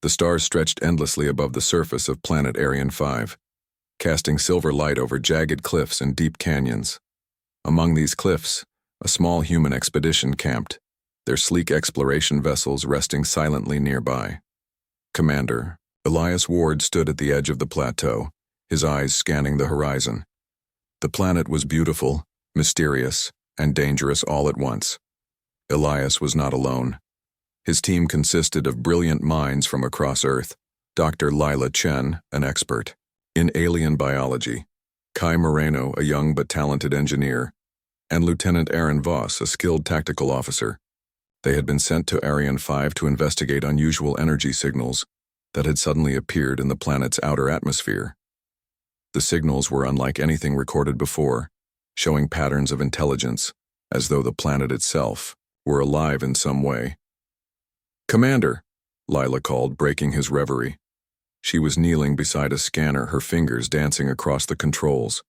The stars stretched endlessly above the surface of planet Arian 5, casting silver light over jagged cliffs and deep canyons. Among these cliffs, a small human expedition camped, their sleek exploration vessels resting silently nearby. Commander Elias Ward stood at the edge of the plateau, his eyes scanning the horizon. The planet was beautiful, mysterious, and dangerous all at once. Elias was not alone. His team consisted of brilliant minds from across Earth, Dr. Lila Chen, an expert in alien biology, Kai Moreno, a young but talented engineer, and Lieutenant Aaron Voss, a skilled tactical officer. They had been sent to Arian 5 to investigate unusual energy signals that had suddenly appeared in the planet's outer atmosphere. The signals were unlike anything recorded before, showing patterns of intelligence, as though the planet itself were alive in some way. "Commander," Lila called, breaking his reverie. She was kneeling beside a scanner, her fingers dancing across the controls.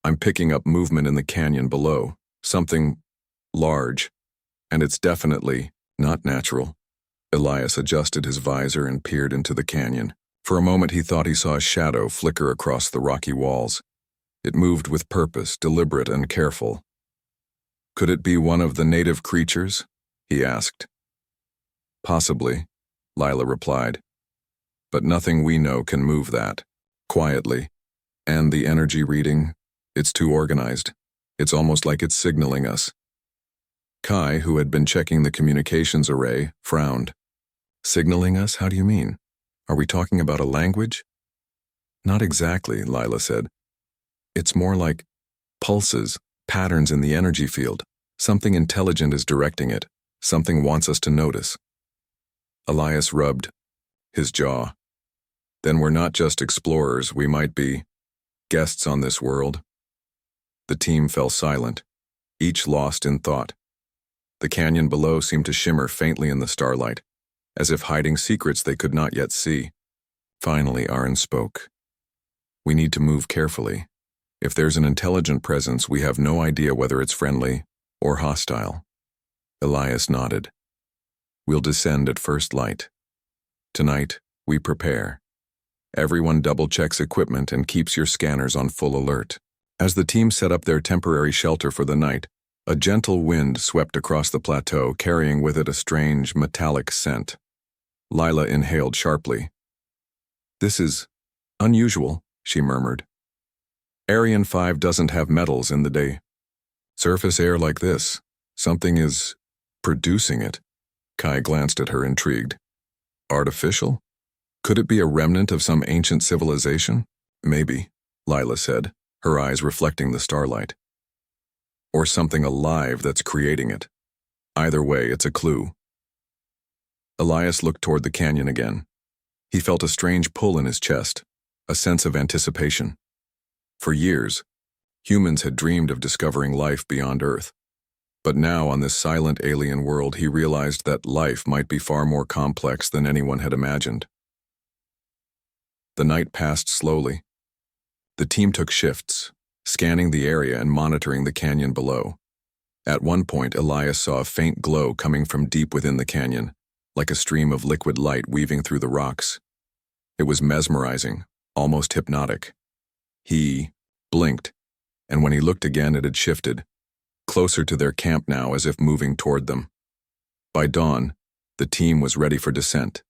"I'm picking up movement in the canyon below, something large, and it's definitely not natural." Elias adjusted his visor and peered into the canyon. For a moment he thought he saw a shadow flicker across the rocky walls. It moved with purpose, deliberate and careful. "Could it be one of the native creatures?" he asked. "Possibly," Lila replied. "But nothing we know can move that." Quietly. "And the energy reading? It's too organized. It's almost like it's signaling us." Kai, who had been checking the communications array, frowned. "Signaling us? How do you mean? Are we talking about a language?" "Not exactly," Lila said. "It's more like pulses, patterns in the energy field. Something intelligent is directing it. Something wants us to notice." Elias rubbed his jaw. "Then we're not just explorers, we might be guests on this world." The team fell silent, each lost in thought. The canyon below seemed to shimmer faintly in the starlight, as if hiding secrets they could not yet see. Finally, Aaron spoke. "We need to move carefully. If there's an intelligent presence, we have no idea whether it's friendly or hostile." Elias nodded. "We'll descend at first light. Tonight, we prepare. Everyone double-checks equipment and keeps your scanners on full alert." As the team set up their temporary shelter for the night, a gentle wind swept across the plateau, carrying with it a strange, metallic scent. Lila inhaled sharply. "This is unusual," she murmured. "Arian 5 doesn't have metals in the day. Surface air like this, something is producing it." Kai glanced at her, intrigued. "Artificial? Could it be a remnant of some ancient civilization?" "Maybe," Lila said, her eyes reflecting the starlight. "Or something alive that's creating it. Either way, it's a clue." Elias looked toward the canyon again. He felt a strange pull in his chest, a sense of anticipation. For years, humans had dreamed of discovering life beyond Earth. But now, on this silent alien world, he realized that life might be far more complex than anyone had imagined. The night passed slowly. The team took shifts, scanning the area and monitoring the canyon below. At one point, Elias saw a faint glow coming from deep within the canyon, like a stream of liquid light weaving through the rocks. It was mesmerizing, almost hypnotic. He blinked, and when he looked again, it had shifted, closer to their camp now, as if moving toward them. By dawn, the team was ready for descent.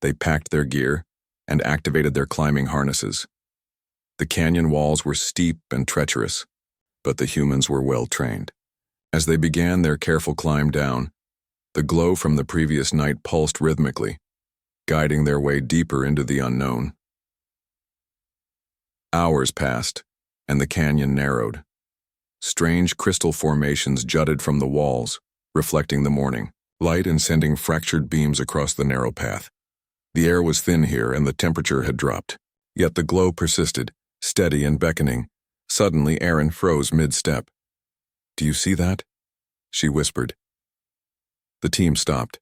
They packed their gear and activated their climbing harnesses. The canyon walls were steep and treacherous, but the humans were well trained. As they began their careful climb down, the glow from the previous night pulsed rhythmically, guiding their way deeper into the unknown. Hours passed, and the canyon narrowed. Strange crystal formations jutted from the walls, reflecting the morning light and sending fractured beams across the narrow path. The air was thin here, and the temperature had dropped. Yet the glow persisted, steady and beckoning. Suddenly, Aaron froze mid-step. "Do you see that?" she whispered. The team stopped.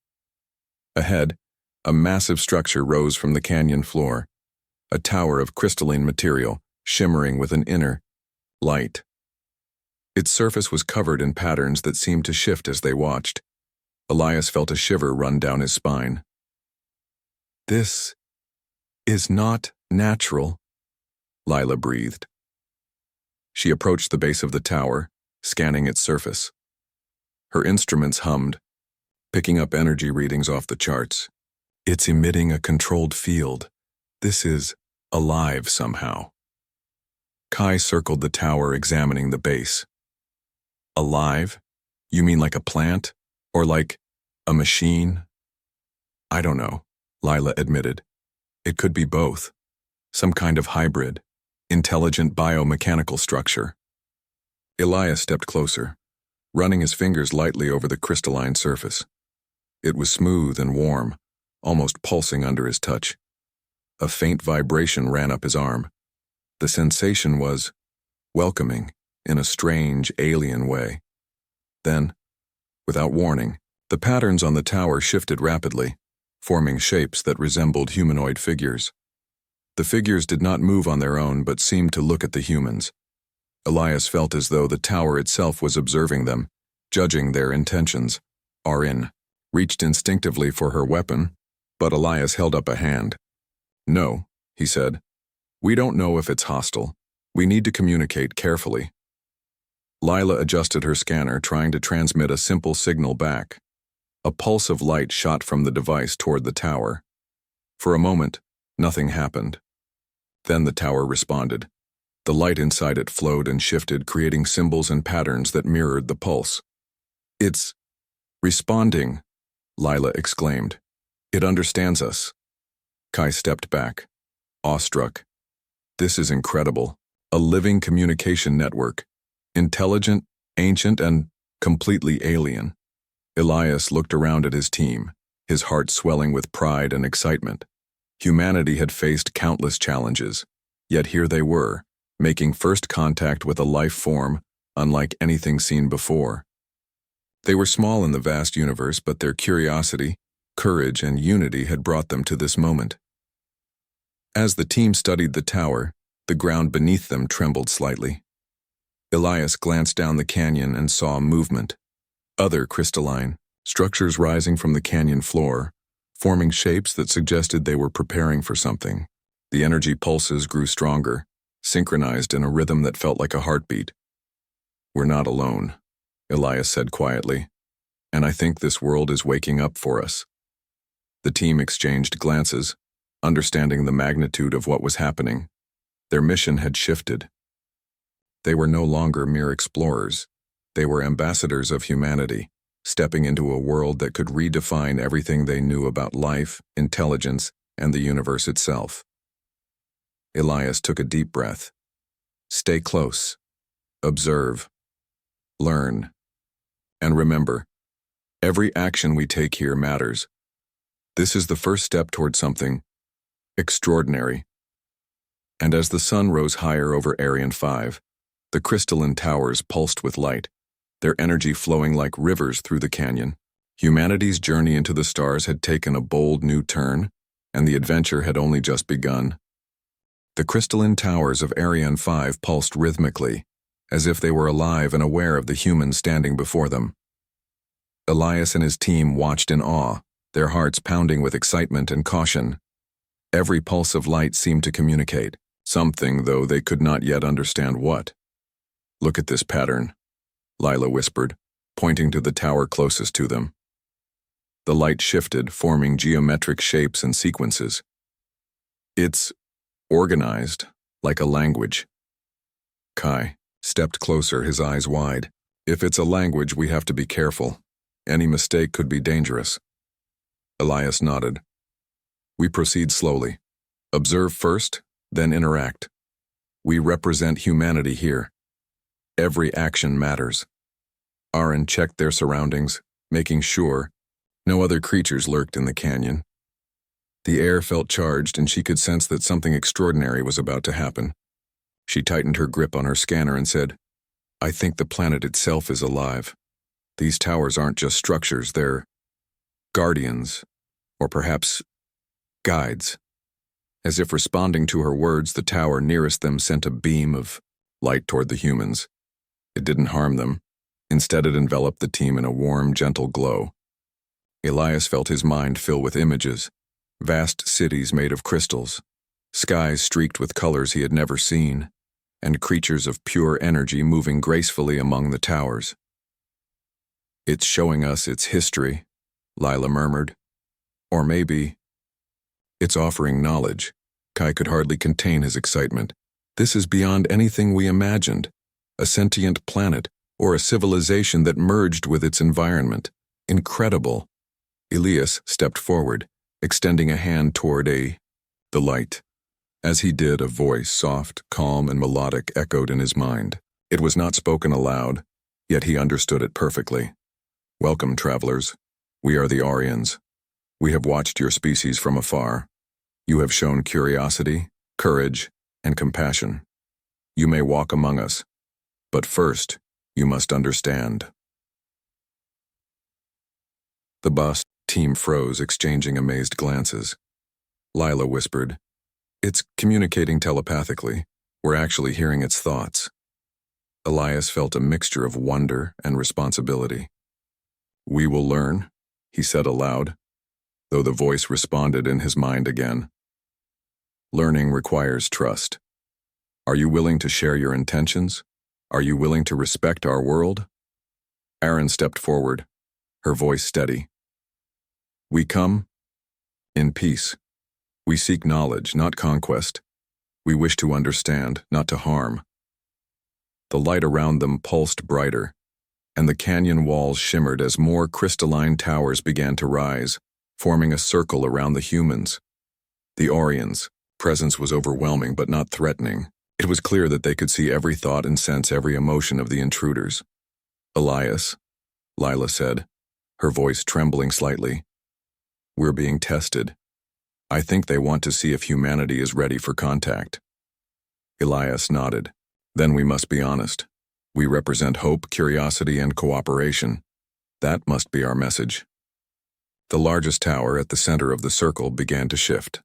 Ahead, a massive structure rose from the canyon floor, a tower of crystalline material, shimmering with an inner light. Its surface was covered in patterns that seemed to shift as they watched. Elias felt a shiver run down his spine. This is not natural, Lila breathed. She approached the base of the tower, scanning its surface. Her instruments hummed, picking up energy readings off the charts. It's emitting a controlled field. This is alive somehow. Kai circled the tower, examining the base. Alive? You mean like a plant? Or like a machine? I don't know, Lila admitted. It could be both. Some kind of hybrid, intelligent biomechanical structure. Elias stepped closer, running his fingers lightly over the crystalline surface. It was smooth and warm, almost pulsing under his touch. A faint vibration ran up his arm. The sensation was welcoming in a strange, alien way. Then, without warning, the patterns on the tower shifted rapidly, forming shapes that resembled humanoid figures. The figures did not move on their own but seemed to look at the humans. Elias felt as though the tower itself was observing them, judging their intentions. Arin reached instinctively for her weapon, but Elias held up a hand. No, he said. We don't know if it's hostile. We need to communicate carefully. Lila adjusted her scanner, trying to transmit a simple signal back. A pulse of light shot from the device toward the tower. For a moment, nothing happened. Then the tower responded. The light inside it flowed and shifted, creating symbols and patterns that mirrored the pulse. It's responding, Lila exclaimed. It understands us. Kai stepped back, awestruck. This is incredible. A living communication network. Intelligent, ancient, and completely alien. Elias looked around at his team, his heart swelling with pride and excitement. Humanity had faced countless challenges, yet here they were, making first contact with a life form unlike anything seen before. They were small in the vast universe, but their curiosity, courage, and unity had brought them to this moment. As the team studied the tower, the ground beneath them trembled slightly. Elias glanced down the canyon and saw movement. Other crystalline structures rising from the canyon floor, forming shapes that suggested they were preparing for something. The energy pulses grew stronger, synchronized in a rhythm that felt like a heartbeat. We're not alone, Elias said quietly, and I think this world is waking up for us. The team exchanged glances, understanding the magnitude of what was happening. Their mission had shifted. They were no longer mere explorers. They were ambassadors of humanity, stepping into a world that could redefine everything they knew about life, intelligence, and the universe itself. Elias took a deep breath. Stay close. Observe. Learn. And remember, every action we take here matters. This is the first step toward something extraordinary. And as the sun rose higher over Arian 5, the crystalline towers pulsed with light, their energy flowing like rivers through the canyon. Humanity's journey into the stars had taken a bold new turn, and the adventure had only just begun. The crystalline towers of Arian 5 pulsed rhythmically, as if they were alive and aware of the humans standing before them. Elias and his team watched in awe, their hearts pounding with excitement and caution. Every pulse of light seemed to communicate something, though they could not yet understand what. Look at this pattern, Lila whispered, pointing to the tower closest to them. The light shifted, forming geometric shapes and sequences. It's organized, like a language. Kai stepped closer, his eyes wide. If it's a language, we have to be careful. Any mistake could be dangerous. Elias nodded. We proceed slowly. Observe first, then interact. We represent humanity here. Every action matters. Arin checked their surroundings, making sure no other creatures lurked in the canyon. The air felt charged, and she could sense that something extraordinary was about to happen. She tightened her grip on her scanner and said, I think the planet itself is alive. These towers aren't just structures, they're guardians, or perhaps guides. As if responding to her words, the tower nearest them sent a beam of light toward the humans. It didn't harm them. Instead, it enveloped the team in a warm, gentle glow. Elias felt his mind fill with images, Vast cities made of crystals, skies streaked with colors he had never seen, and creatures of pure energy moving gracefully among the towers. "It's showing us its history," Lila murmured. "Or maybe it's offering knowledge." Kai could hardly contain his excitement. "This is beyond anything we imagined. A sentient planet, or a civilization that merged with its environment. Incredible." Elias stepped forward, extending a hand toward the light. As he did, a voice, soft, calm, and melodic, echoed in his mind. It was not spoken aloud, yet he understood it perfectly. "Welcome, travelers. We are the Aryans. We have watched your species from afar. You have shown curiosity, courage, and compassion. You may walk among us, but first, you must understand." The boss team froze, exchanging amazed glances. Lila whispered, "It's communicating telepathically. We're actually hearing its thoughts." Elias felt a mixture of wonder and responsibility. "We will learn," he said aloud, though the voice responded in his mind again. "Learning requires trust. Are you willing to share your intentions? Are you willing to respect our world?" Aaron stepped forward, her voice steady. "We come in peace. We seek knowledge, not conquest. We wish to understand, not to harm." The light around them pulsed brighter, and the canyon walls shimmered as more crystalline towers began to rise, forming a circle around the humans. The Aryans' presence was overwhelming but not threatening. It was clear that they could see every thought and sense every emotion of the intruders. "Elias," Lila said, her voice trembling slightly, "we're being tested. I think they want to see if humanity is ready for contact." Elias nodded. "Then we must be honest. We represent hope, curiosity, and cooperation. That must be our message." The largest tower at the center of the circle began to shift.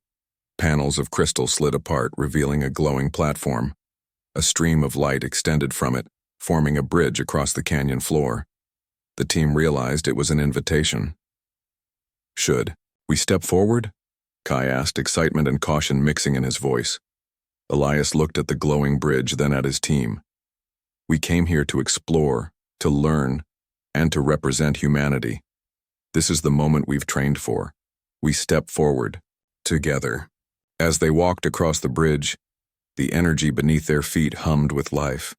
Panels of crystal slid apart, revealing a glowing platform. A stream of light extended from it, forming a bridge across the canyon floor. The team realized it was an invitation. "Should we step forward?" Kai asked, excitement and caution mixing in his voice. Elias looked at the glowing bridge, then at his team. "We came here to explore, to learn, and to represent humanity. This is the moment we've trained for. We step forward, together." As they walked across the bridge, the energy beneath their feet hummed with life.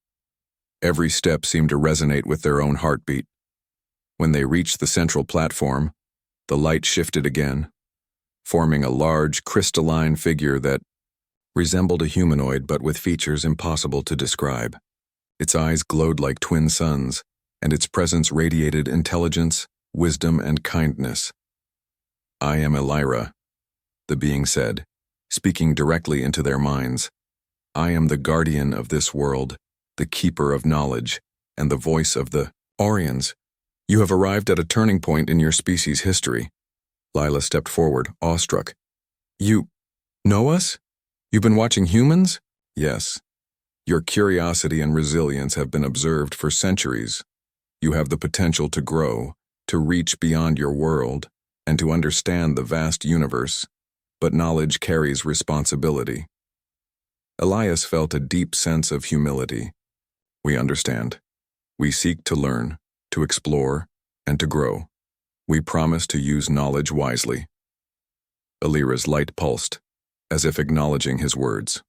Every step seemed to resonate with their own heartbeat. When they reached the central platform, the light shifted again, forming a large, crystalline figure that resembled a humanoid but with features impossible to describe. Its eyes glowed like twin suns, and its presence radiated intelligence, wisdom, and kindness. "I am Elira," the being said, speaking directly into their minds. "I am the guardian of this world, the keeper of knowledge, and the voice of the Aryans. You have arrived at a turning point in your species' history." Lila stepped forward, awestruck. "You know us? You've been watching humans?" "Yes. Your curiosity and resilience have been observed for centuries. You have the potential to grow, to reach beyond your world, and to understand the vast universe. But knowledge carries responsibility." Elias felt a deep sense of humility. "We understand. We seek to learn, to explore, and to grow. We promise to use knowledge wisely." Elira's light pulsed, as if acknowledging his words.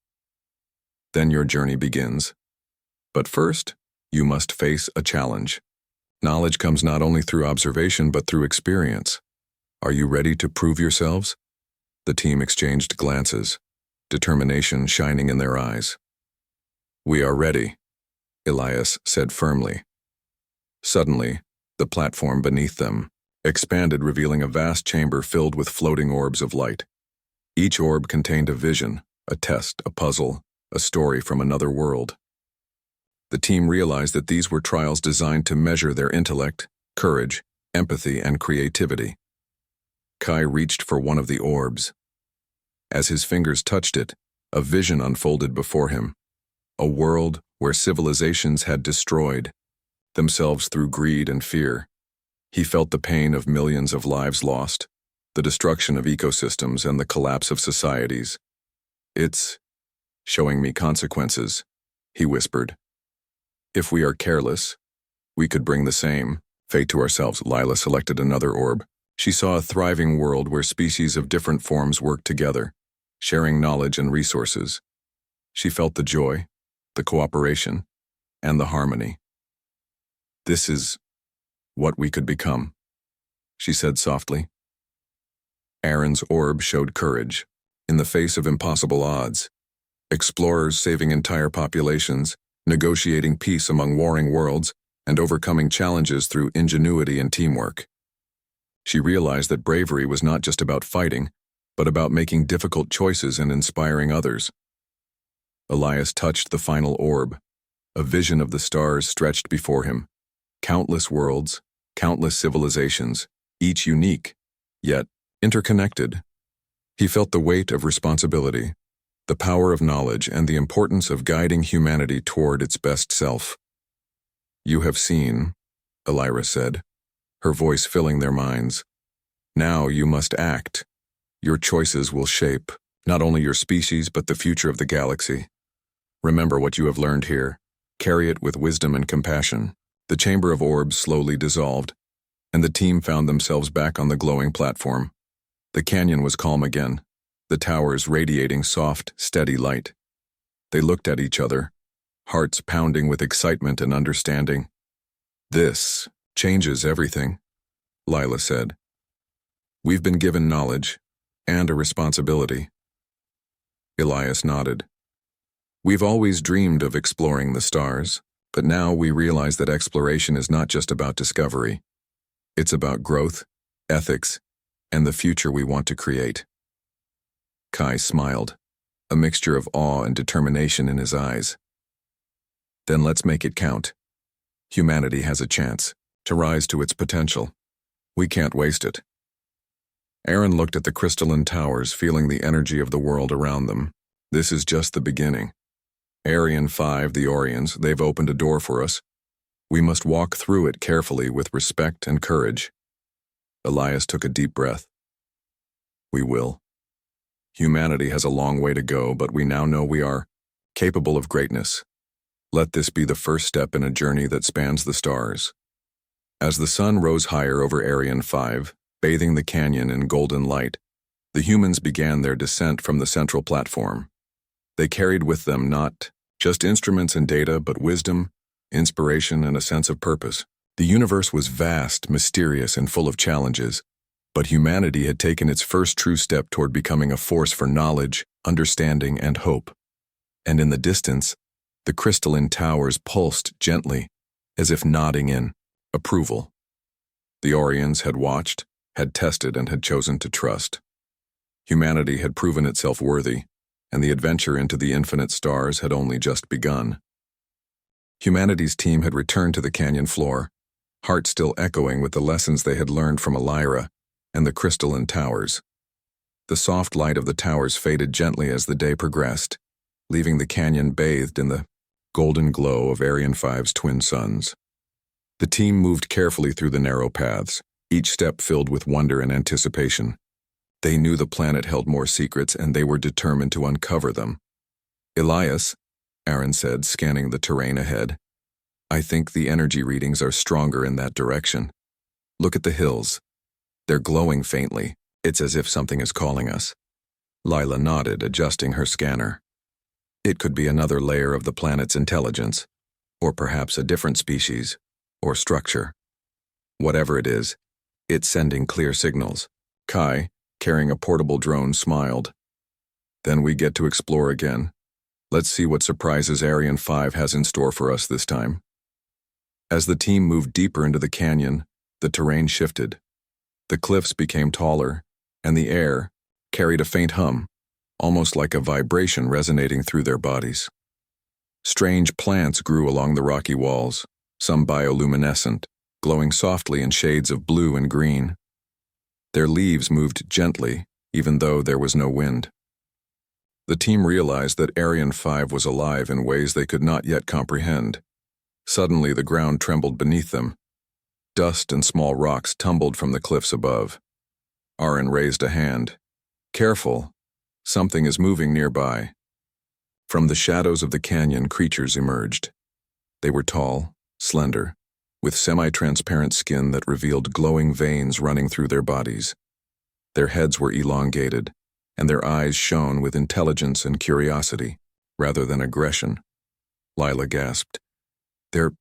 "Then your journey begins. But first, you must face a challenge. Knowledge comes not only through observation but through experience. Are you ready to prove yourselves?" The team exchanged glances, determination shining in their eyes. "We are ready," Elias said firmly. Suddenly, the platform beneath them expanded, revealing a vast chamber filled with floating orbs of light. Each orb contained a vision, a test, a puzzle, a story from another world. The team realized that these were trials designed to measure their intellect, courage, empathy, and creativity. Kai reached for one of the orbs. As his fingers touched it, a vision unfolded before him. A world where civilizations had destroyed themselves through greed and fear. He felt the pain of millions of lives lost, the destruction of ecosystems and the collapse of societies. It's showing me consequences, he whispered. If we are careless, we could bring the same fate to ourselves. Lila selected another orb. She saw a thriving world where species of different forms worked together, sharing knowledge and resources. She felt the joy, the cooperation, and the harmony. This is what we could become, she said softly. Aaron's orb showed courage, in the face of impossible odds. Explorers saving entire populations, negotiating peace among warring worlds, and overcoming challenges through ingenuity and teamwork. She realized that bravery was not just about fighting, but about making difficult choices and inspiring others. Elias touched the final orb. A vision of the stars stretched before him. Countless worlds, countless civilizations, each unique, yet interconnected. He felt the weight of responsibility, the power of knowledge, and the importance of guiding humanity toward its best self. You have seen, Elira said, her voice filling their minds. Now you must act. Your choices will shape not only your species but the future of the galaxy. Remember what you have learned here. Carry it with wisdom and compassion. The chamber of orbs slowly dissolved, and the team found themselves back on the glowing platform. The canyon was calm again, the towers radiating soft, steady light. They looked at each other, hearts pounding with excitement and understanding. This changes everything, Lila said. We've been given knowledge and a responsibility. Elias nodded. We've always dreamed of exploring the stars, but now we realize that exploration is not just about discovery. It's about growth, ethics, and the future we want to create. Kai smiled, a mixture of awe and determination in his eyes. Then let's make it count. Humanity has a chance to rise to its potential. We can't waste it. Aaron looked at the crystalline towers, feeling the energy of the world around them. This is just the beginning. Aryan 5, the Orions, they've opened a door for us. We must walk through it carefully with respect and courage. Elias took a deep breath. We will. Humanity has a long way to go, but we now know we are capable of greatness. Let this be the first step in a journey that spans the stars. As the sun rose higher over Aryan 5, bathing the canyon in golden light, the humans began their descent from the central platform. They carried with them not just instruments and data, but wisdom, inspiration, and a sense of purpose. The universe was vast, mysterious, and full of challenges, but humanity had taken its first true step toward becoming a force for knowledge, understanding, and hope. And in the distance, the crystalline towers pulsed gently, as if nodding in approval. The Orions had watched, had tested, and had chosen to trust. Humanity had proven itself worthy, and the adventure into the infinite stars had only just begun. Humanity's team had returned to the canyon floor, hearts still echoing with the lessons they had learned from Elira and the crystalline towers. The soft light of the towers faded gently as the day progressed, leaving the canyon bathed in the golden glow of Aryan 5's twin suns. The team moved carefully through the narrow paths, each step filled with wonder and anticipation. They knew the planet held more secrets, and they were determined to uncover them. Elias, Aaron said, scanning the terrain ahead, I think the energy readings are stronger in that direction. Look at the hills. They're glowing faintly. It's as if something is calling us. Lila nodded, adjusting her scanner. It could be another layer of the planet's intelligence, or perhaps a different species, or structure. Whatever it is, it's sending clear signals. Kai, carrying a portable drone, smiled. Then we get to explore again. Let's see what surprises Aryan 5 has in store for us this time. As the team moved deeper into the canyon, the terrain shifted. The cliffs became taller, and the air carried a faint hum, almost like a vibration resonating through their bodies. Strange plants grew along the rocky walls, some bioluminescent, glowing softly in shades of blue and green. Their leaves moved gently, even though there was no wind. The team realized that Aryan 5 was alive in ways they could not yet comprehend. Suddenly, the ground trembled beneath them. Dust and small rocks tumbled from the cliffs above. Aaron raised a hand. Careful. Something is moving nearby. From the shadows of the canyon, creatures emerged. They were tall, slender, with semi-transparent skin that revealed glowing veins running through their bodies. Their heads were elongated, and their eyes shone with intelligence and curiosity, rather than aggression. Lila gasped. They're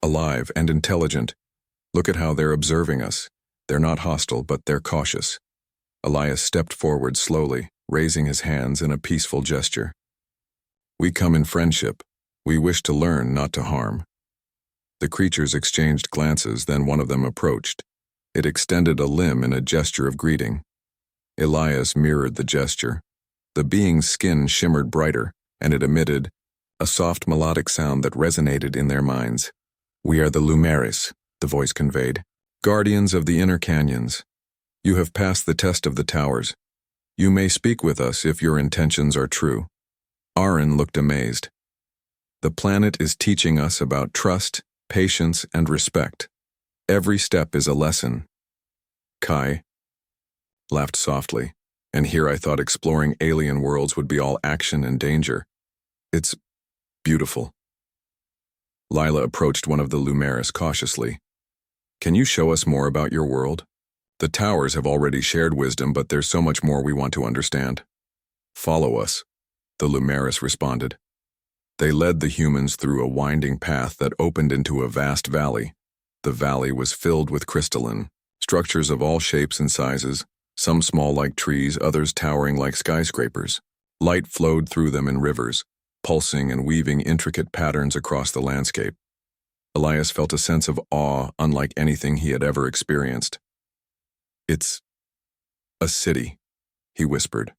alive and intelligent. Look at how they're observing us. They're not hostile, but they're cautious. Elias stepped forward slowly, raising his hands in a peaceful gesture. We come in friendship. We wish to learn, not to harm. The creatures exchanged glances, then one of them approached. It extended a limb in a gesture of greeting. Elias mirrored the gesture. The being's skin shimmered brighter, and it emitted a soft melodic sound that resonated in their minds. We are the Lumeris, the voice conveyed, guardians of the inner canyons. You have passed the test of the towers. You may speak with us if your intentions are true. Aaron looked amazed. The planet is teaching us about trust, patience, and respect. Every step is a lesson. Kai laughed softly, and here I thought exploring alien worlds would be all action and danger. It's beautiful. Lila approached one of the Lumeris cautiously. Can you show us more about your world? The towers have already shared wisdom, but there's so much more we want to understand. Follow us, the Lumeris responded. They led the humans through a winding path that opened into a vast valley. The valley was filled with crystalline structures of all shapes and sizes, some small like trees, others towering like skyscrapers. Light flowed through them in rivers, pulsing and weaving intricate patterns across the landscape. Elias felt a sense of awe unlike anything he had ever experienced. It's a city, he whispered.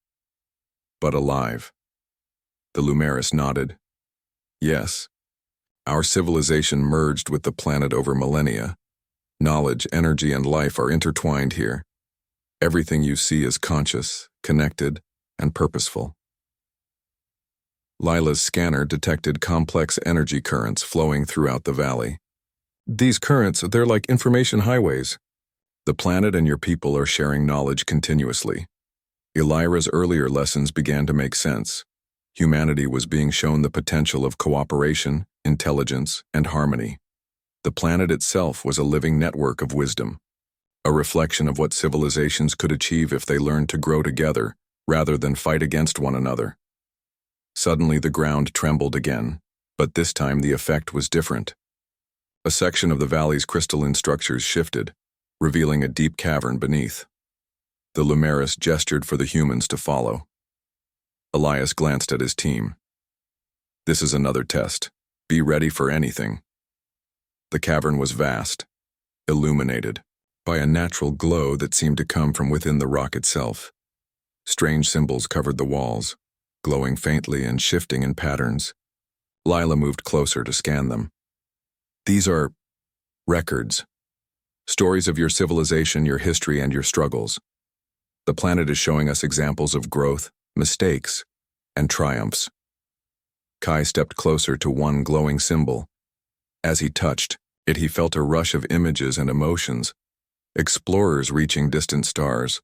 But alive. The Lumeris nodded. Yes. Our civilization merged with the planet over millennia. Knowledge, energy, and life are intertwined here. Everything you see is conscious, connected, and purposeful. Lila's scanner detected complex energy currents flowing throughout the valley. These currents, they're like information highways. The planet and your people are sharing knowledge continuously. Elira's earlier lessons began to make sense. Humanity was being shown the potential of cooperation, intelligence, and harmony. The planet itself was a living network of wisdom, a reflection of what civilizations could achieve if they learned to grow together rather than fight against one another. Suddenly the ground trembled again, but this time the effect was different. A section of the valley's crystalline structures shifted, revealing a deep cavern beneath. The Lumeris gestured for the humans to follow. Elias glanced at his team. This is another test. Be ready for anything. The cavern was vast, illuminated by a natural glow that seemed to come from within the rock itself. Strange symbols covered the walls, glowing faintly and shifting in patterns. Lila moved closer to scan them. These are records. Stories of your civilization, your history, and your struggles. The planet is showing us examples of growth, mistakes, and triumphs. Kai stepped closer to one glowing symbol. As he touched it, he felt a rush of images and emotions. Explorers reaching distant stars,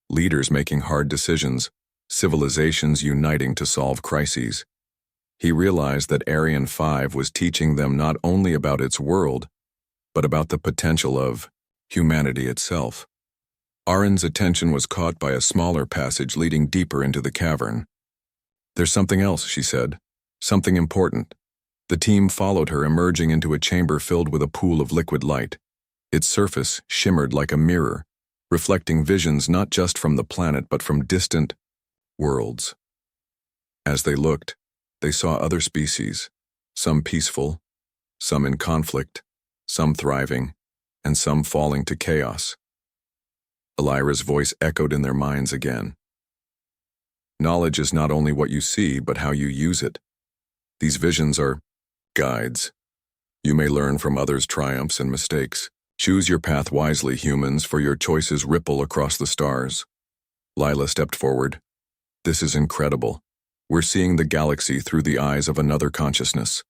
leaders making hard decisions, civilizations uniting to solve crises. He realized that Arian 5 was teaching them not only about its world, but about the potential of humanity itself. Aaron's attention was caught by a smaller passage leading deeper into the cavern. There's something else, she said. Something important. The team followed her, emerging into a chamber filled with a pool of liquid light. Its surface shimmered like a mirror, reflecting visions not just from the planet but from distant worlds. As they looked, they saw other species, some peaceful, some in conflict, some thriving, and some falling to chaos. Elira's voice echoed in their minds again. Knowledge is not only what you see, but how you use it. These visions are guides. You may learn from others' triumphs and mistakes. Choose your path wisely, humans, for your choices ripple across the stars. Lila stepped forward. This is incredible. We're seeing the galaxy through the eyes of another consciousness.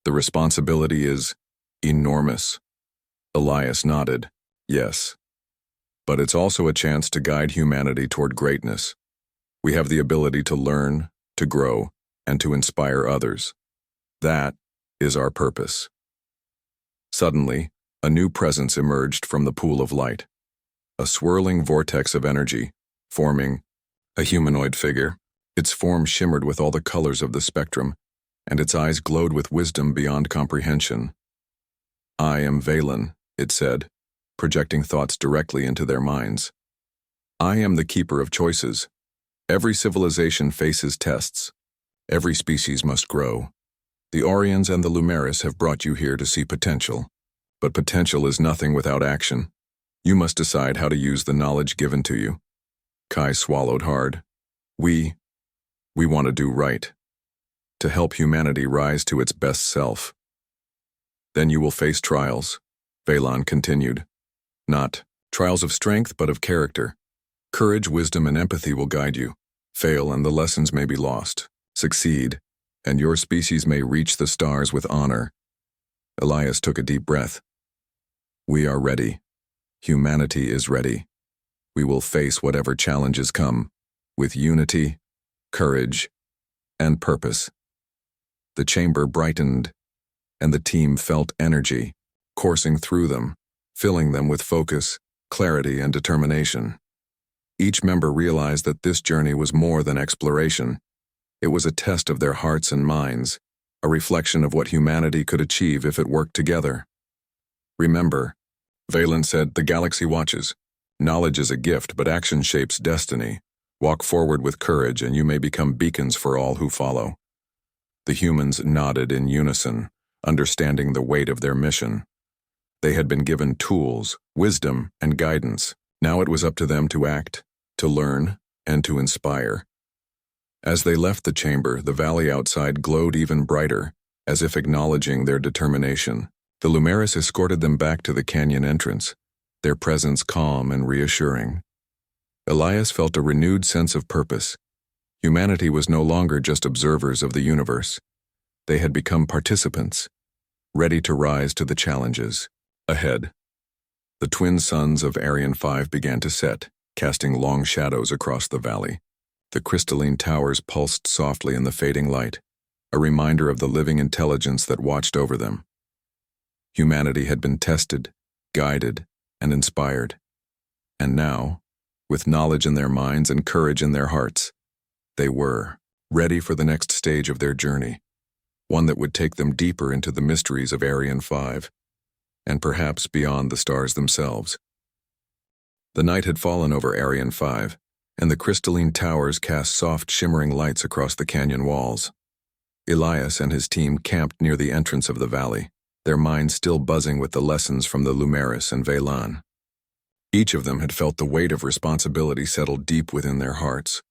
The responsibility is enormous. Elias nodded. Yes. but it's also a chance to guide humanity toward greatness. We have the ability to learn, to grow, and to inspire others. That is our purpose. Suddenly, a new presence emerged from the pool of light. A swirling vortex of energy, forming a humanoid figure. Its form shimmered with all the colors of the spectrum, and its eyes glowed with wisdom beyond comprehension. "I am Valen," it said, projecting thoughts directly into their minds. "I am the keeper of choices. Every civilization faces tests. Every species must grow. The Orions and the Lumeris have brought you here to see potential. But potential is nothing without action. You must decide how to use the knowledge given to you." Kai swallowed hard. We want to do right. To help humanity rise to its best self. "Then you will face trials," Valen continued. "Not trials of strength, but of character. Courage, wisdom, and empathy will guide you. Fail, and the lessons may be lost. Succeed, and your species may reach the stars with honor." Elias took a deep breath. "We are ready. Humanity is ready. We will face whatever challenges come, with unity, courage, and purpose." The chamber brightened, and the team felt energy coursing through them, filling them with focus, clarity, and determination. Each member realized that this journey was more than exploration. It was a test of their hearts and minds, a reflection of what humanity could achieve if it worked together. "Remember," Valen said, "the galaxy watches. Knowledge is a gift, but action shapes destiny. Walk forward with courage, and you may become beacons for all who follow." The humans nodded in unison, understanding the weight of their mission. They had been given tools, wisdom, and guidance. Now it was up to them to act, to learn, and to inspire. As they left the chamber, the valley outside glowed even brighter, as if acknowledging their determination. The Lumeris escorted them back to the canyon entrance, their presence calm and reassuring. Elias felt a renewed sense of purpose. Humanity was no longer just observers of the universe. They had become participants, ready to rise to the challenges ahead. The twin suns of Arian 5 began to set, casting long shadows across the valley. The crystalline towers pulsed softly in the fading light, a reminder of the living intelligence that watched over them. Humanity had been tested, guided, and inspired. And now, with knowledge in their minds and courage in their hearts, they were ready for the next stage of their journey, one that would take them deeper into the mysteries of Arian 5, and perhaps beyond the stars themselves. The night had fallen over Arian 5, and the crystalline towers cast soft, shimmering lights across the canyon walls. Elias and his team camped near the entrance of the valley, their minds still buzzing with the lessons from the Lumeris and Valen. Each of them had felt the weight of responsibility settle deep within their hearts.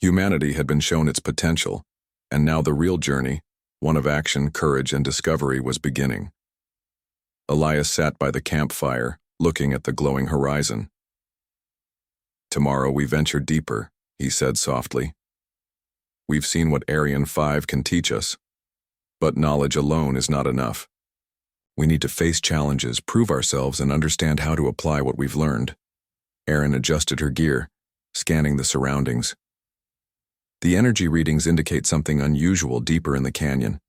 Humanity had been shown its potential, and now the real journey, one of action, courage, and discovery, was beginning. Elias sat by the campfire, looking at the glowing horizon. "Tomorrow we venture deeper," he said softly. "We've seen what Arian 5 can teach us, but knowledge alone is not enough. We need to face challenges, prove ourselves, and understand how to apply what we've learned." Erin adjusted her gear, scanning the surroundings. The energy readings indicate something unusual deeper in the canyon.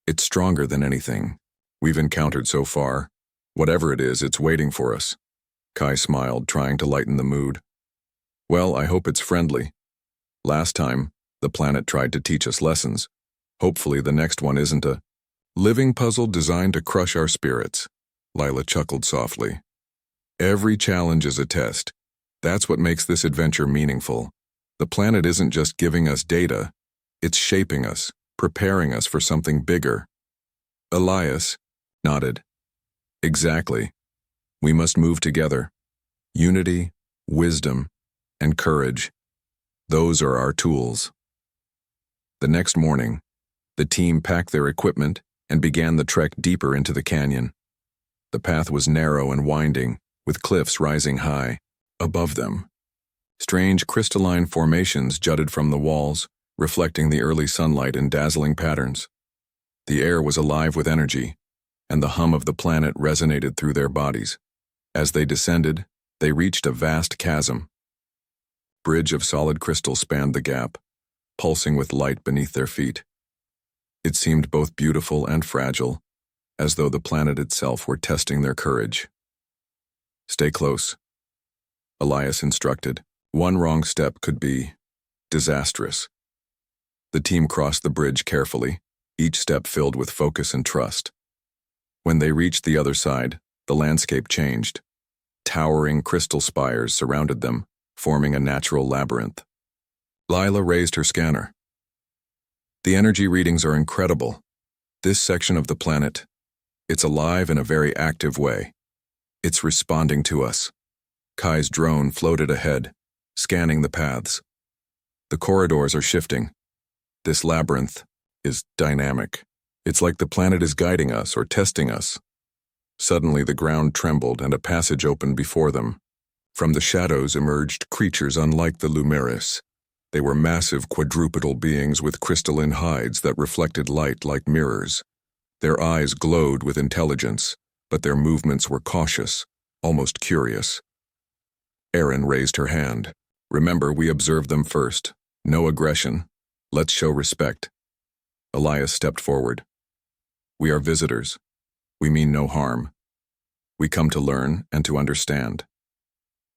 It's stronger than anything we've encountered so far. Whatever it is, it's waiting for us. Kai smiled, trying to lighten the mood. "Well, I hope it's friendly. Last time, the planet tried to teach us lessons. Hopefully the next one isn't a living puzzle designed to crush our spirits." Lila chuckled softly. "Every challenge is a test. That's what makes this adventure meaningful. The planet isn't just giving us data, it's shaping us, preparing us for something bigger." Elias nodded. "Exactly. We must move together. Unity, wisdom, and courage. Those are our tools." The next morning, the team packed their equipment and began the trek deeper into the canyon. The path was narrow and winding, with cliffs rising high above them. Strange crystalline formations jutted from the walls, reflecting the early sunlight in dazzling patterns. The air was alive with energy, and the hum of the planet resonated through their bodies. As they descended, They reached a vast chasm. Bridge of solid crystal spanned the gap, pulsing with light beneath their feet. It seemed both beautiful and fragile, as though the planet itself were testing their courage. "Stay close," Elias instructed. One wrong step could be disastrous. The team crossed the bridge carefully, each step filled with focus and trust. When they reached the other side, the landscape changed. Towering crystal spires surrounded them, forming a natural labyrinth. Lila raised her scanner. "The energy readings are incredible. This section of the planet, it's alive in a very active way. It's responding to us." Kai's drone floated ahead, scanning the paths. "The corridors are shifting. This labyrinth is dynamic. It's like the planet is guiding us or testing us." Suddenly the ground trembled and a passage opened before them. From the shadows emerged creatures unlike the Lumeris. They were massive quadrupedal beings with crystalline hides that reflected light like mirrors. Their eyes glowed with intelligence, but their movements were cautious, almost curious. Erin raised her hand. "Remember, we observed them first. No aggression. Let's show respect." Elias stepped forward. "We are visitors. We mean no harm. We come to learn and to understand."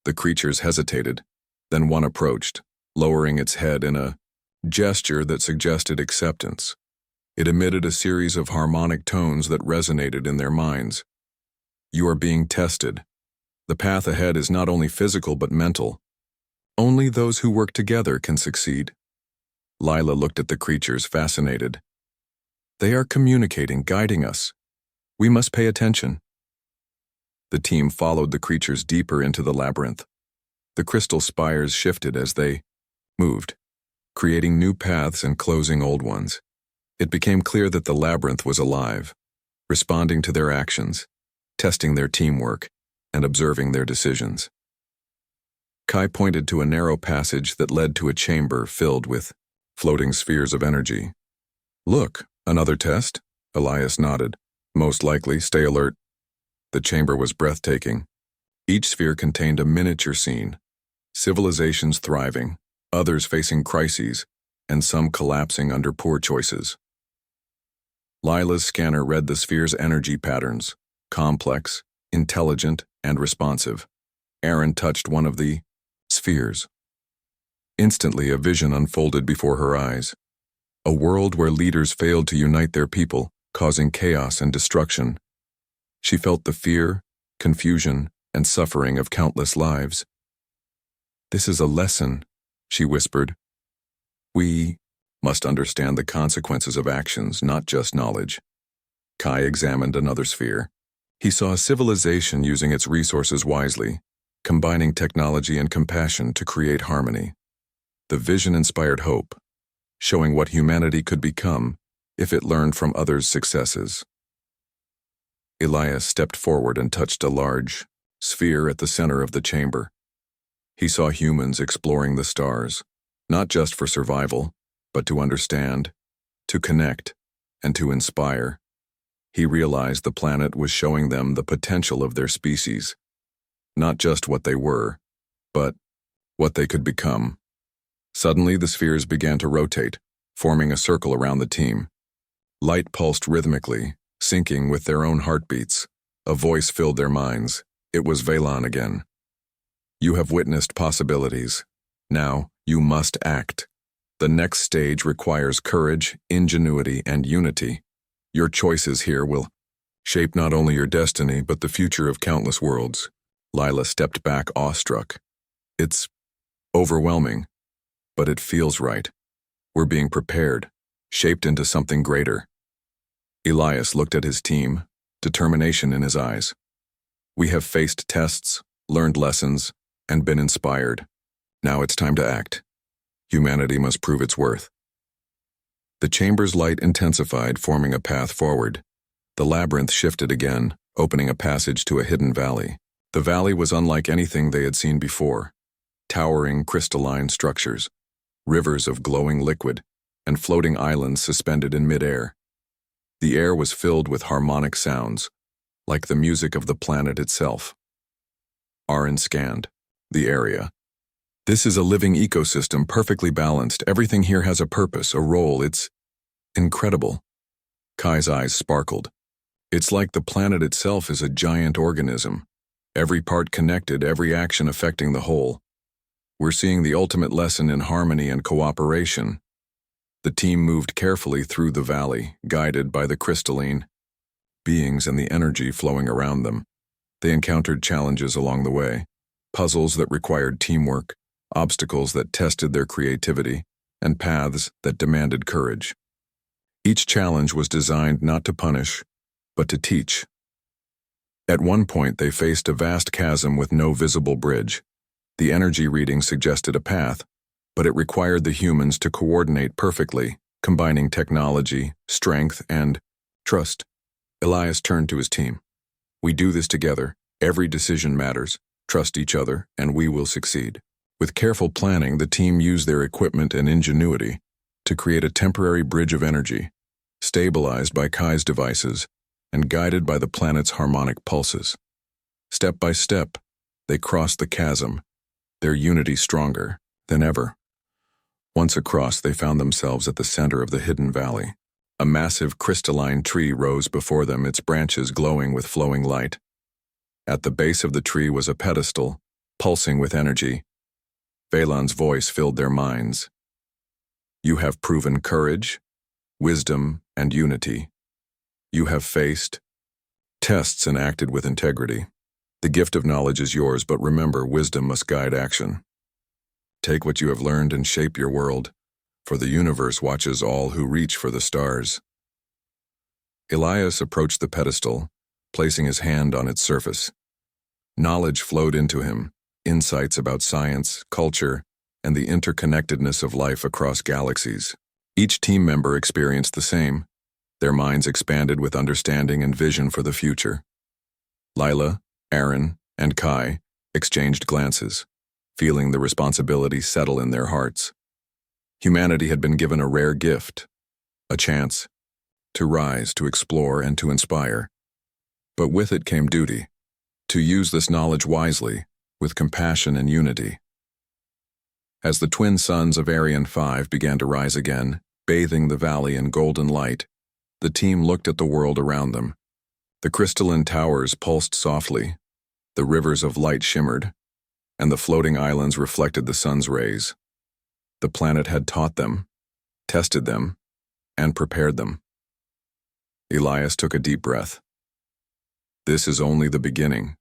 The creatures hesitated, then one approached, lowering its head in a gesture that suggested acceptance. It emitted a series of harmonic tones that resonated in their minds. "You are being tested. The path ahead is not only physical but mental. Only those who work together can succeed." Lila looked at the creatures, fascinated. "They are communicating, guiding us. We must pay attention." The team followed the creatures deeper into the labyrinth. The crystal spires shifted as they moved, creating new paths and closing old ones. It became clear that the labyrinth was alive, responding to their actions, testing their teamwork, and observing their decisions. Kai pointed to a narrow passage that led to a chamber filled with floating spheres of energy. "Look, another test?" Elias nodded. "Most likely, stay alert." The chamber was breathtaking. Each sphere contained a miniature scene. Civilizations thriving, others facing crises, and some collapsing under poor choices. Lila's scanner read the sphere's energy patterns: complex, intelligent, and responsive. Erin touched one of the spheres. Instantly, a vision unfolded before her eyes. A world where leaders failed to unite their people, causing chaos and destruction. She felt the fear, confusion, and suffering of countless lives. "This is a lesson," she whispered. "We must understand the consequences of actions, not just knowledge." Kai examined another sphere. He saw a civilization using its resources wisely, combining technology and compassion to create harmony. The vision inspired hope, showing what humanity could become if it learned from others' successes. Elias stepped forward and touched a large sphere at the center of the chamber. He saw humans exploring the stars, not just for survival, but to understand, to connect, and to inspire. He realized the planet was showing them the potential of their species, not just what they were, but what they could become. Suddenly, the spheres began to rotate, forming a circle around the team. Light pulsed rhythmically, syncing with their own heartbeats. A voice filled their minds. It was Vaylon again. "You have witnessed possibilities. Now, you must act. The next stage requires courage, ingenuity, and unity. Your choices here will shape not only your destiny, but the future of countless worlds." Lila stepped back, awestruck. "It's overwhelming, but it feels right. We're being prepared, shaped into something greater." Elias looked at his team, determination in his eyes. "We have faced tests, learned lessons, and been inspired. Now it's time to act. Humanity must prove its worth." The chamber's light intensified, forming a path forward. The labyrinth shifted again, opening a passage to a hidden valley. The valley was unlike anything they had seen before. Towering, crystalline structures, rivers of glowing liquid, and floating islands suspended in midair. The air was filled with harmonic sounds, like the music of the planet itself. Aaron scanned the area. This is a living ecosystem, perfectly balanced. Everything here has a purpose, a role. It's incredible. Kai's eyes sparkled. It's like the planet itself is a giant organism. Every part connected, every action affecting the whole. We're seeing the ultimate lesson in harmony and cooperation. The team moved carefully through the valley, guided by the crystalline beings and the energy flowing around them. They encountered challenges along the way, puzzles that required teamwork, obstacles that tested their creativity, and paths that demanded courage. Each challenge was designed not to punish, but to teach. At one point, they faced a vast chasm with no visible bridge. The energy reading suggested a path, but it required the humans to coordinate perfectly, combining technology, strength, and trust. Elias turned to his team. We do this together. Every decision matters. Trust each other, and we will succeed. With careful planning, the team used their equipment and ingenuity to create a temporary bridge of energy, stabilized by Kai's devices and guided by the planet's harmonic pulses. Step by step, they crossed the chasm, their unity stronger than ever. Once across, they found themselves at the center of the hidden valley. A massive crystalline tree rose before them, its branches glowing with flowing light. At the base of the tree was a pedestal, pulsing with energy. Valan's voice filled their minds. You have proven courage, wisdom, and unity. You have faced tests and acted with integrity. The gift of knowledge is yours, but remember, wisdom must guide action. Take what you have learned and shape your world, for the universe watches all who reach for the stars. Elias approached the pedestal, placing his hand on its surface. Knowledge flowed into him, insights about science, culture, and the interconnectedness of life across galaxies. Each team member experienced the same. Their minds expanded with understanding and vision for the future. Lila, Aaron, and Kai exchanged glances, feeling the responsibility settle in their hearts. Humanity had been given a rare gift, a chance to rise, to explore, and to inspire. But with it came duty, to use this knowledge wisely, with compassion and unity. As the twin suns of Arian 5 began to rise again, bathing the valley in golden light, the team looked at the world around them. The crystalline towers pulsed softly, the rivers of light shimmered, and the floating islands reflected the sun's rays. The planet had taught them, tested them, and prepared them. Elias took a deep breath. This is only the beginning.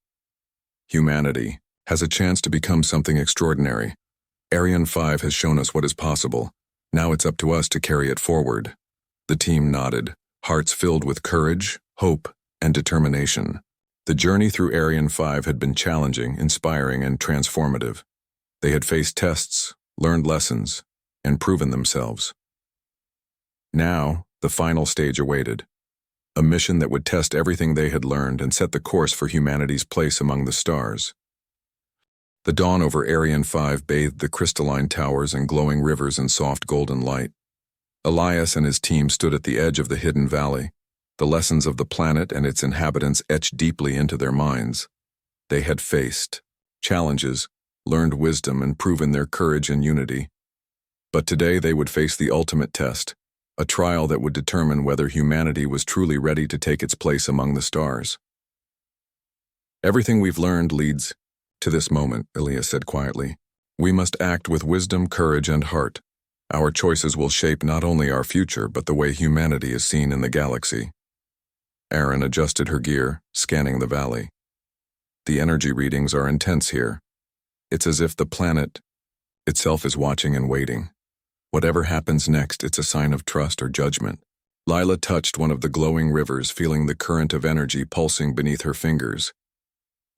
Humanity has a chance to become something extraordinary. Arian 5 has shown us what is possible. Now it's up to us to carry it forward. The team nodded, hearts filled with courage, hope, and determination. The journey through Arian 5 had been challenging, inspiring, and transformative. They had faced tests, learned lessons, and proven themselves. Now, the final stage awaited. A mission that would test everything they had learned and set the course for humanity's place among the stars. The dawn over Arian 5 bathed the crystalline towers and glowing rivers in soft golden light. Elias and his team stood at the edge of the hidden valley, the lessons of the planet and its inhabitants etched deeply into their minds. They had faced challenges, learned wisdom, and proven their courage and unity. But today they would face the ultimate test, a trial that would determine whether humanity was truly ready to take its place among the stars. Everything we've learned leads to this moment, Elias said quietly. We must act with wisdom, courage, and heart. Our choices will shape not only our future, but the way humanity is seen in the galaxy. Aaron adjusted her gear, scanning the valley. The energy readings are intense here. It's as if the planet itself is watching and waiting. Whatever happens next, it's a sign of trust or judgment. Lila touched one of the glowing rivers, feeling the current of energy pulsing beneath her fingers.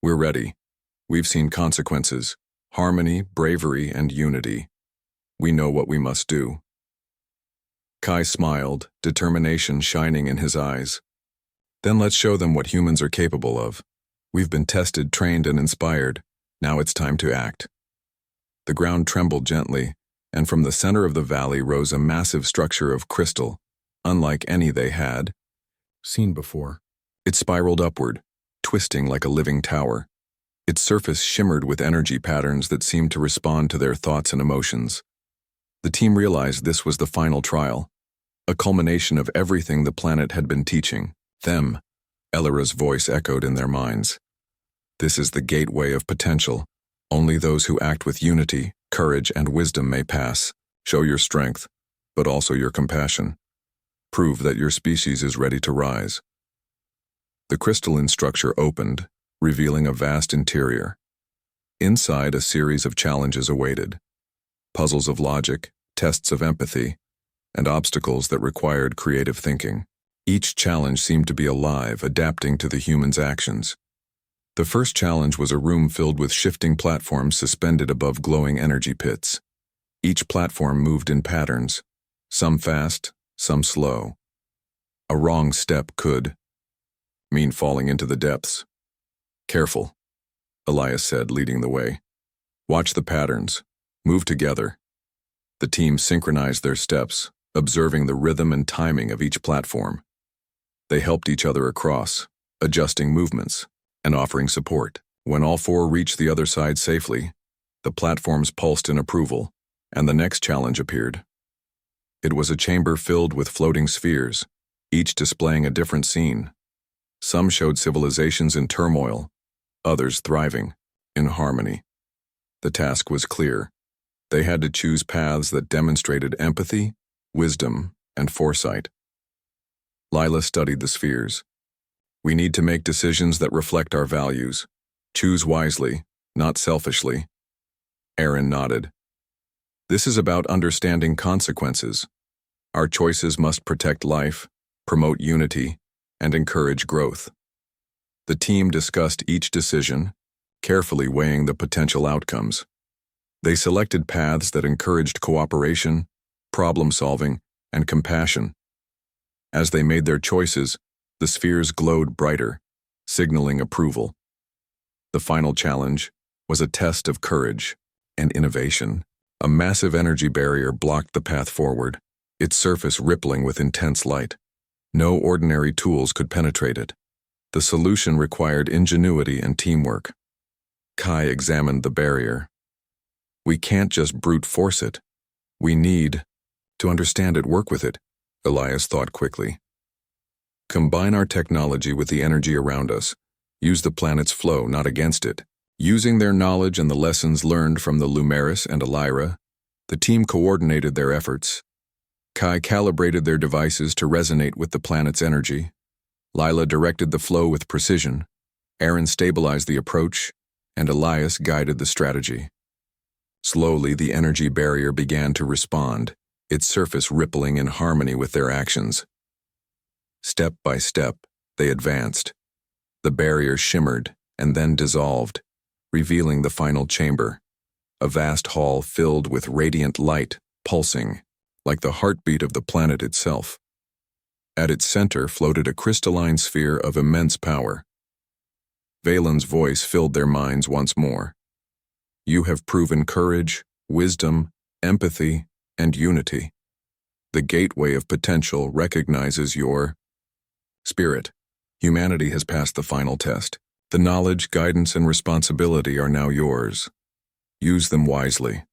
We're ready. We've seen consequences, harmony, bravery, and unity. We know what we must do. Kai smiled, determination shining in his eyes. Then let's show them what humans are capable of. We've been tested, trained, and inspired. Now it's time to act. The ground trembled gently, and from the center of the valley rose a massive structure of crystal, unlike any they had seen before. It spiraled upward, twisting like a living tower. Its surface shimmered with energy patterns that seemed to respond to their thoughts and emotions. The team realized this was the final trial, a culmination of everything the planet had been teaching them. Elira's voice echoed in their minds. This is the gateway of potential. Only those who act with unity, courage, and wisdom may pass. Show your strength, but also your compassion. Prove that your species is ready to rise. The crystalline structure opened, revealing a vast interior. Inside, a series of challenges awaited. Puzzles of logic, tests of empathy, and obstacles that required creative thinking. Each challenge seemed to be alive, adapting to the human's actions. The first challenge was a room filled with shifting platforms suspended above glowing energy pits. Each platform moved in patterns, some fast, some slow. A wrong step could mean falling into the depths. Careful, Elias said, leading the way. Watch the patterns. Move together. The team synchronized their steps, observing the rhythm and timing of each platform. They helped each other across, adjusting movements and offering support. When all four reached the other side safely, the platforms pulsed in approval, and the next challenge appeared. It was a chamber filled with floating spheres, each displaying a different scene. Some showed civilizations in turmoil, others thriving, in harmony. The task was clear. They had to choose paths that demonstrated empathy, wisdom, and foresight. Lila studied the spheres. We need to make decisions that reflect our values. Choose wisely, not selfishly. Aaron nodded. This is about understanding consequences. Our choices must protect life, promote unity, and encourage growth. The team discussed each decision, carefully weighing the potential outcomes. They selected paths that encouraged cooperation, problem-solving, and compassion. As they made their choices, the spheres glowed brighter, signaling approval. The final challenge was a test of courage and innovation. A massive energy barrier blocked the path forward, its surface rippling with intense light. No ordinary tools could penetrate it. The solution required ingenuity and teamwork. Kai examined the barrier. We can't just brute force it. We need to understand it, work with it, Elias thought quickly. Combine our technology with the energy around us. Use the planet's flow, not against it. Using their knowledge and the lessons learned from the Lumeris and Elira, the team coordinated their efforts. Kai calibrated their devices to resonate with the planet's energy. Lila directed the flow with precision. Aaron stabilized the approach, and Elias guided the strategy. Slowly, the energy barrier began to respond, its surface rippling in harmony with their actions. Step by step, they advanced. The barrier shimmered and then dissolved, revealing the final chamber, a vast hall filled with radiant light, pulsing, like the heartbeat of the planet itself. At its center floated a crystalline sphere of immense power. Valen's voice filled their minds once more. You have proven courage, wisdom, empathy, and unity. The gateway of potential recognizes your spirit. Humanity has passed the final test. The knowledge, guidance, and responsibility are now yours. Use them wisely.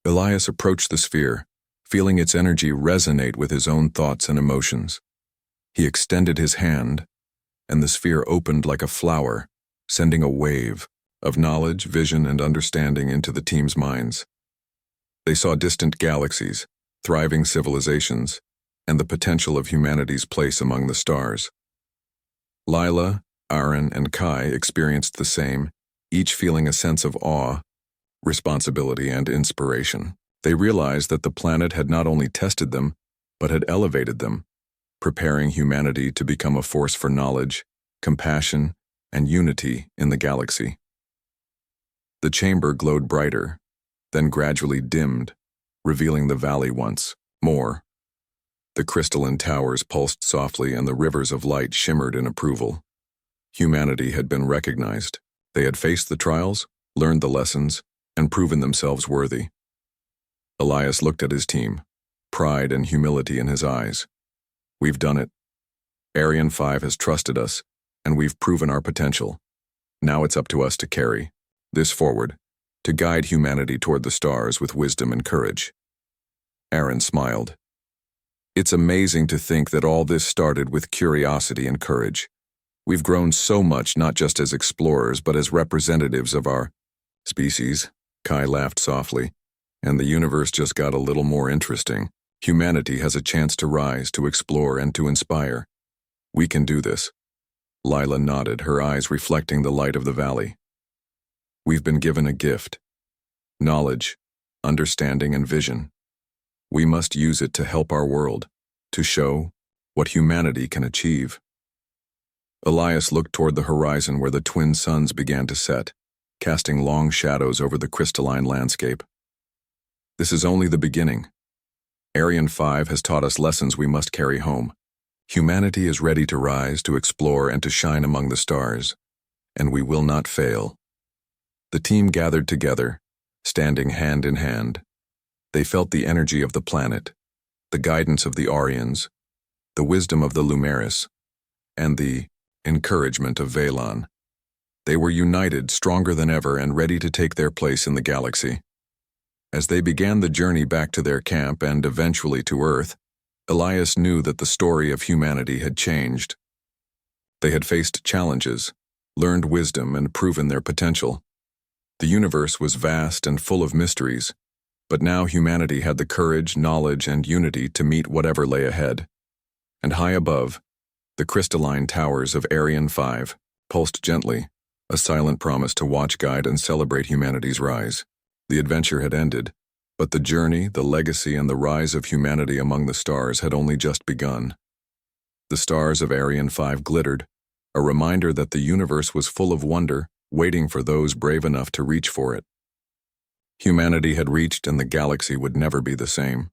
Elias approached the sphere, feeling its energy resonate with his own thoughts and emotions. He extended his hand, and the sphere opened like a flower, sending a wave of knowledge, vision, and understanding into the team's minds. They saw distant galaxies, thriving civilizations, and the potential of humanity's place among the stars. Lila, Aaron, and Kai experienced the same, each feeling a sense of awe, responsibility, and inspiration. They realized that the planet had not only tested them, but had elevated them, preparing humanity to become a force for knowledge, compassion, and unity in the galaxy. The chamber glowed brighter, then gradually dimmed, revealing the valley once more. The crystalline towers pulsed softly and the rivers of light shimmered in approval. Humanity had been recognized. They had faced the trials, learned the lessons, and proven themselves worthy. Elias looked at his team, pride and humility in his eyes. We've done it. Arian 5 has trusted us, and we've proven our potential. Now it's up to us to carry this forward, to guide humanity toward the stars with wisdom and courage. Aaron smiled. It's amazing to think that all this started with curiosity and courage. We've grown so much not just as explorers but as representatives of our species. Kai laughed softly, and the universe just got a little more interesting. Humanity has a chance to rise, to explore, and to inspire. We can do this. Lila nodded, her eyes reflecting the light of the valley. We've been given a gift. Knowledge, understanding, and vision. We must use it to help our world, to show what humanity can achieve. Elias looked toward the horizon where the twin suns began to set, casting long shadows over the crystalline landscape. This is only the beginning. Arian 5 has taught us lessons we must carry home. Humanity is ready to rise, to explore, and to shine among the stars, and we will not fail. The team gathered together, standing hand in hand. They felt the energy of the planet, the guidance of the Arians, the wisdom of the Lumeris, and the encouragement of Valon. They were united, stronger than ever, and ready to take their place in the galaxy. As they began the journey back to their camp and eventually to Earth, Elias knew that the story of humanity had changed. They had faced challenges, learned wisdom, and proven their potential. The universe was vast and full of mysteries, but now humanity had the courage, knowledge, and unity to meet whatever lay ahead. And high above, the crystalline towers of Arian 5 pulsed gently, a silent promise to watch, guide, and celebrate humanity's rise. The adventure had ended, but the journey, the legacy, and the rise of humanity among the stars had only just begun. The stars of Arian 5 glittered, a reminder that the universe was full of wonder, waiting for those brave enough to reach for it. Humanity had reached, and the galaxy would never be the same.